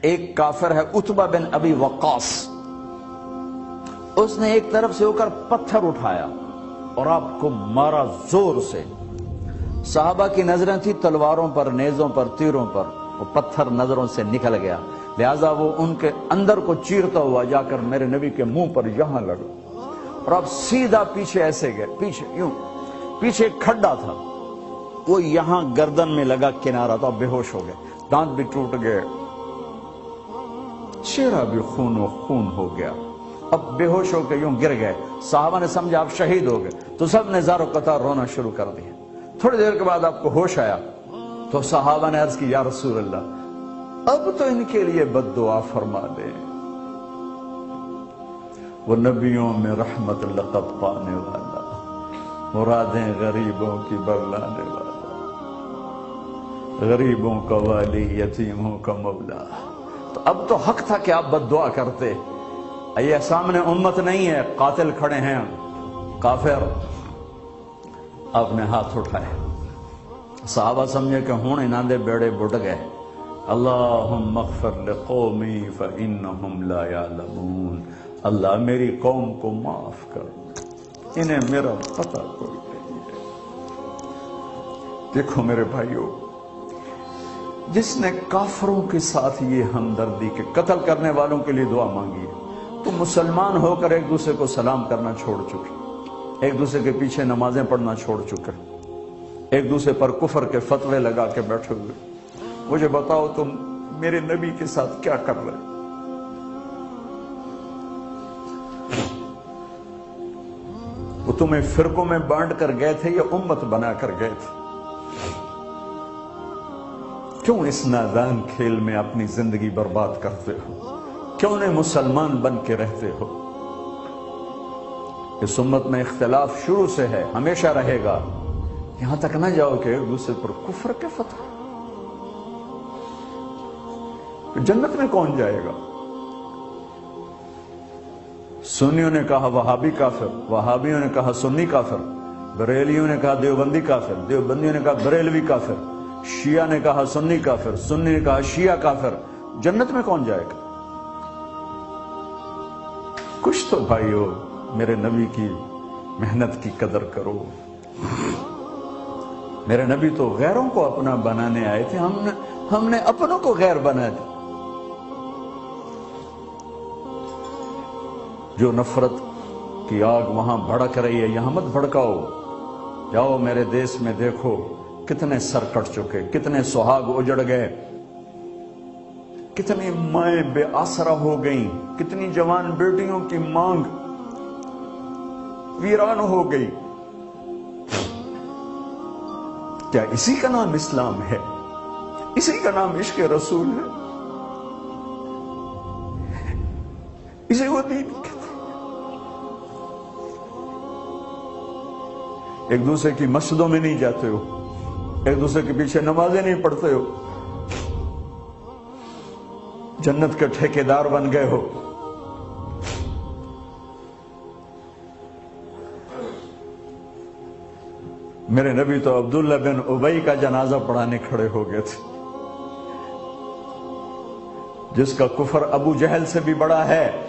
ایک کافر ہے عتبہ بن ابی وقاص، اس نے ایک طرف سے ہو کر پتھر اٹھایا اور آپ کو مارا زور سے۔ صحابہ کی نظریں تھی تلواروں پر، نیزوں پر، تیروں پر، وہ پتھر نظروں سے نکل گیا، لہذا وہ ان کے اندر کو چیرتا ہوا جا کر میرے نبی کے منہ پر یہاں لگا، اور اب سیدھا پیچھے ایسے گئے، پیچھے یوں، پیچھے ایک کھڈا تھا، وہ یہاں گردن میں لگا کنارہ تھا، بے ہوش ہو گئے، دانت بھی ٹوٹ گئے، چہرہ بھی خون و خون ہو گیا، اب بے ہوش ہو کے یوں گر گئے۔ صحابہ نے سمجھا آپ شہید ہو گئے تو سب نے زار و قطار رونا شروع کر دیا۔ تھوڑی دیر کے بعد آپ کو ہوش آیا تو صحابہ نے عرض کی یا رسول اللہ اب تو ان کے لیے بد دعا فرما دے، وہ نبیوں میں رحمت لقب پانے والا، مرادیں غریبوں کی برلانے والا، غریبوں کا والی، یتیموں کا مولا۔ تو اب تو حق تھا کہ آپ بد دعا کرتے۔ یہ سامنے امت نہیں ہے، قاتل کھڑے ہیں، کافر۔ آپ نے ہاتھ اٹھائے، صحابہ سمجھے کہ ہوں انہاں دے بیڑے بڑھ گئے۔ اللہم اغفر لقومی فإنہم لا یعلمون، اللہ میری قوم کو معاف کر، انہیں میرا پتہ کوئی نہیں ہے۔ دیکھو میرے بھائیو، جس نے کافروں کے ساتھ یہ ہمدردی کے قتل کرنے والوں کے لیے دعا مانگی ہے، تو مسلمان ہو کر ایک دوسرے کو سلام کرنا چھوڑ چکے، ایک دوسرے کے پیچھے نمازیں پڑھنا چھوڑ چکے، ایک دوسرے پر کفر کے فتوے لگا کے بیٹھے ہوئے۔ مجھے بتاؤ تم میرے نبی کے ساتھ کیا کر رہے؟ وہ تمہیں فرقوں میں بانٹ کر گئے تھے یا امت بنا کر گئے تھے؟ کیوں اس نادان کھیل میں اپنی زندگی برباد کرتے ہو؟ کیوں نہیں مسلمان بن کے رہتے ہو؟ اس امت میں اختلاف شروع سے ہے، ہمیشہ رہے گا، یہاں تک نہ جاؤ کہ ایک دوسرے پر کفر کے فتوے۔ جنت میں کون جائے گا؟ سنیوں نے کہا وہابی کافر، وہابیوں نے کہا سنی کافر، بریلیوں نے کہا دیوبندی کافر، دیوبندیوں نے کہا بریلوی کافر، شیعہ نے کہا سنی کافر، سنی نے کہا شیعہ کافر۔ جنت میں کون جائے گا؟ کچھ تو بھائیو میرے نبی کی محنت کی قدر کرو۔ میرے نبی تو غیروں کو اپنا بنانے آئے تھے، ہم نے اپنوں کو غیر بنا دیا۔ جو نفرت کی آگ وہاں بھڑک رہی ہے یہاں مت بھڑکاؤ۔ جاؤ میرے دیس میں دیکھو کتنے سر کٹ چکے، کتنے سہاگ اجڑ گئے، کتنی مائیں بے آسرا ہو گئیں، کتنی جوان بیٹیوں کی مانگ ویران ہو گئی۔ کیا اسی کا نام اسلام ہے؟ اسی کا نام عشق رسول ہے؟ اسے وہ دین کہتے ہیں؟ ایک دوسرے کی مسجدوں میں نہیں جاتے ہو، ایک دوسرے کے پیچھے نمازیں نہیں پڑھتے ہو، جنت کے ٹھیکیدار بن گئے ہو۔ میرے نبی تو عبداللہ بن ابی کا جنازہ پڑھانے کھڑے ہو گئے تھے، جس کا کفر ابو جہل سے بھی بڑا ہے۔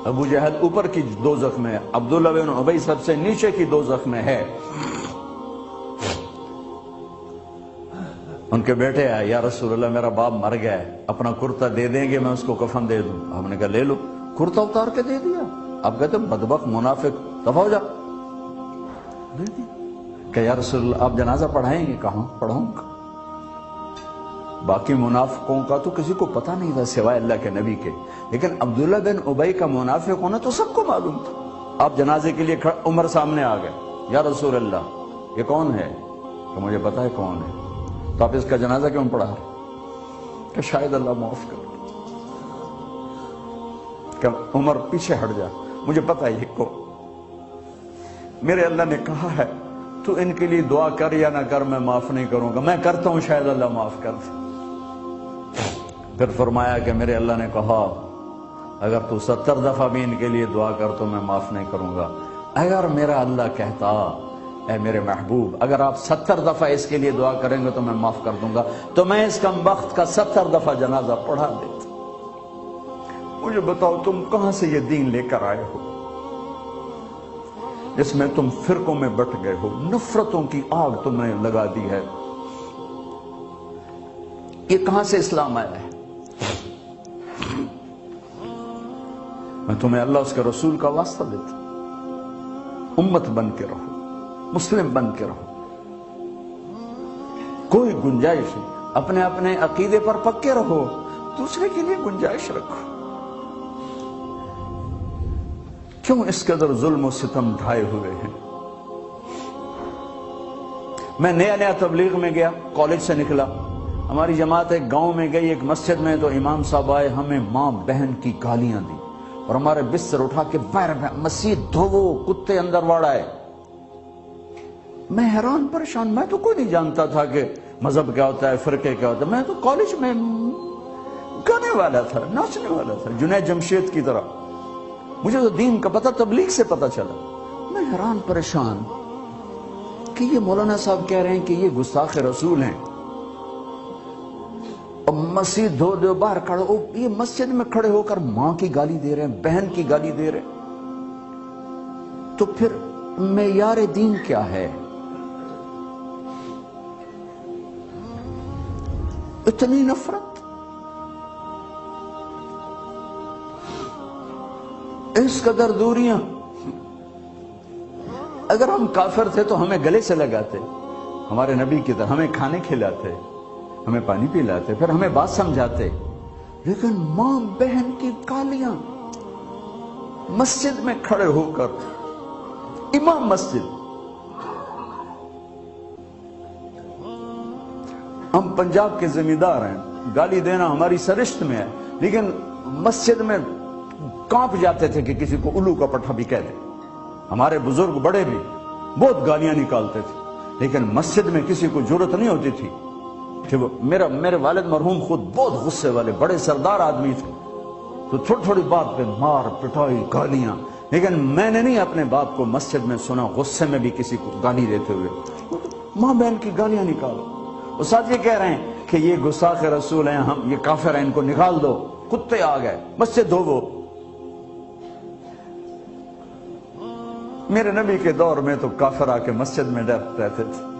ابو جہل اوپر کی دوزخ میں، عبداللہ بن ابی سب سے نیچے کی دوزخ میں ہے۔ ان کے بیٹے آئے، یا رسول اللہ میرا باپ مر گیا ہے، اپنا کرتا دے دیں گے، میں اس کو کفن دے دوں۔ ہم نے کہا لے لو، کرتا اتار کے دے دیا۔ اب کہتے بدبخت منافق دفع ہو جا، دے دیا۔ کہ یا رسول اللہ آپ جنازہ پڑھائیں گے؟ کہاں پڑھاؤں گا۔ باقی منافقوں کا تو کسی کو پتہ نہیں تھا سوائے اللہ کے نبی کے، لیکن عبداللہ بن ابی کا منافق ہونا تو سب کو معلوم تھا۔ آپ جنازے کے لیے عمر سامنے آ گئے، یا رسول اللہ یہ کون ہے؟ کہ مجھے پتہ ہے کون ہے، تو آپ اس کا جنازہ کیوں پڑھا رہے؟ کہ شاید اللہ معاف کر۔ کہ عمر پیچھے ہٹ جا، مجھے پتہ ہے یہ کو، میرے اللہ نے کہا ہے تو ان کے لیے دعا کر یا نہ کر میں معاف نہیں کروں گا، میں کرتا ہوں شاید اللہ معاف کر دے۔ پھر فرمایا کہ میرے اللہ نے کہا اگر تو 70 دفعہ بھی ان کے لیے دعا کر تو میں معاف نہیں کروں گا۔ اگر میرا اللہ کہتا اے میرے محبوب اگر آپ 70 دفعہ اس کے لیے دعا کریں گے تو میں معاف کر دوں گا، تو میں اس کم بخت کا 70 دفعہ جنازہ پڑھا دیتا۔ مجھے بتاؤ تم کہاں سے یہ دین لے کر آئے ہو جس میں تم فرقوں میں بٹ گئے ہو، نفرتوں کی آگ تم نے لگا دی ہے، یہ کہاں سے اسلام آیا ہے؟ میں تمہیں اللہ اس کے رسول کا واسطہ دیتا ہوں، امت بن کے رہو، مسلم بن کے رہو، کوئی گنجائش نہیں، اپنے اپنے عقیدے پر پکے رہو، دوسرے کے لیے گنجائش رکھو۔ کیوں اس قدر ظلم و ستم ڈھائے ہوئے ہیں؟ میں نیا تبلیغ میں گیا، کالج سے نکلا، ہماری جماعت ایک گاؤں میں گئی، ایک مسجد میں، تو امام صاحب آئے، ہمیں ماں بہن کی گالیاں دی اور ہمارے بستر اٹھا کے باہر مسجد دھوو، کتے اندر واڑ آئے۔ میں حیران پریشان، میں تو کوئی نہیں جانتا تھا کہ مذہب کیا ہوتا ہے، فرقے کیا ہوتا ہے، میں تو کالج میں گانے والا تھا، ناچنے والا تھا، جنید جمشید کی طرح، مجھے تو دین کا پتہ تبلیغ سے پتہ چلا۔ میں حیران پریشان کہ یہ مولانا صاحب کہہ رہے ہیں کہ یہ گستاخ رسول ہیں، اور مسجد دھو دو باہر کھڑے ہو، یہ مسجد میں کھڑے ہو کر ماں کی گالی دے رہے ہیں، بہن کی گالی دے رہے ہیں، تو پھر معیار دین کیا ہے؟ اتنی نفرت، اس قدر دوریاں۔ اگر ہم کافر تھے تو ہمیں گلے سے لگاتے، ہمارے نبی کی طرح ہمیں کھانے کھلاتے، ہمیں پانی پلاتے، پھر ہمیں بات سمجھاتے، لیکن ماں بہن کی گالیاں، مسجد میں کھڑے ہو کر، امام مسجد۔ ہم پنجاب کے زمیندار ہیں، گالی دینا ہماری سرشت میں ہے، لیکن مسجد میں کانپ جاتے تھے کہ کسی کو الو کا پٹھا بھی کہہ دے۔ ہمارے بزرگ بڑے بھی بہت گالیاں نکالتے تھے، لیکن مسجد میں کسی کو جرت نہیں ہوتی تھی کہ میرے والد مرحوم خود بہت غصے والے بڑے سردار آدمی تھے، تو تھوڑی تھوڑی بات پہ مار پٹائی گالیاں، لیکن میں نے نہیں اپنے باپ کو مسجد میں سنا غصے میں بھی کسی کو گالی دیتے ہوئے۔ ماں بہن کی گالیاں نکالو، وہ ساتھ یہ کہہ رہے ہیں کہ یہ گستاخ رسول ہیں، ہم یہ کافر ہیں، ان کو نکال دو، کتے آ گئے، مسجد دھوو۔ میرے نبی کے دور میں تو کافر آ کے مسجد میں ڈرتے رہتے تھے۔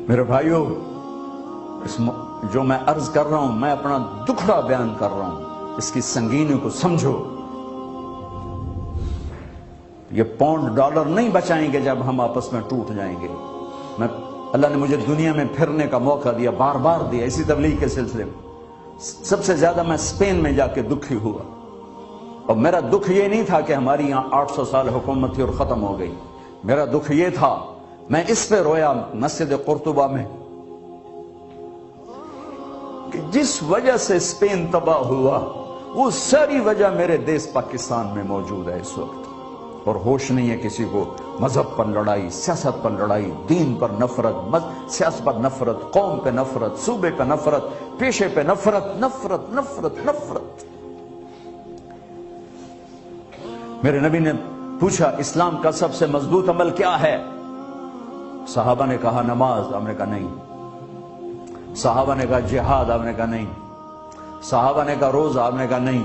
میرے بھائیوں، جو میں عرض کر رہا ہوں، میں اپنا دکھڑا بیان کر رہا ہوں، اس کی سنگینی کو سمجھو۔ یہ پاؤنڈ ڈالر نہیں بچائیں گے جب ہم آپس میں ٹوٹ جائیں گے۔ اللہ نے مجھے دنیا میں پھرنے کا موقع دیا، بار بار دیا، اسی تبلیغ کے سلسلے میں۔ سب سے زیادہ میں اسپین میں جا کے دکھی ہوا، اور میرا دکھ یہ نہیں تھا کہ ہماری یہاں 800 سال حکومت تھی اور ختم ہو گئی، میرا دکھ یہ تھا، میں اس پہ رویا مسجد قرطبہ میں، کہ جس وجہ سے اسپین تباہ ہوا، وہ ساری وجہ میرے دیس پاکستان میں موجود ہے اس وقت، اور ہوش نہیں ہے کسی کو۔ مذہب پر لڑائی، سیاست پر لڑائی، دین پر نفرت، سیاست پر نفرت، قوم پہ نفرت، صوبے پہ نفرت، پیشے پہ نفرت، نفرت نفرت نفرت۔ میرے نبی نے پوچھا اسلام کا سب سے مضبوط عمل کیا ہے؟ صحابہ نے کہا نماز، آپ نے کہا نہیں۔ صحابہ نے کہا جہاد، آپ نے کہا نہیں۔ صحابہ نے کہا روزہ، آپ نے کہا نہیں۔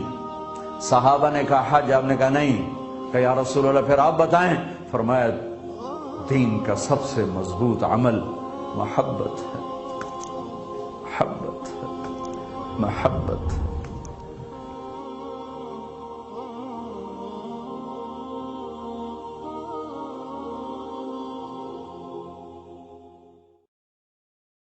صحابہ نے کہا حج، آپ نے کہا نہیں۔ کہ یا رسول اللہ پھر آپ بتائیں؟ فرمایا دین کا سب سے مضبوط عمل محبت ہے، محبت ہے، محبت ہے۔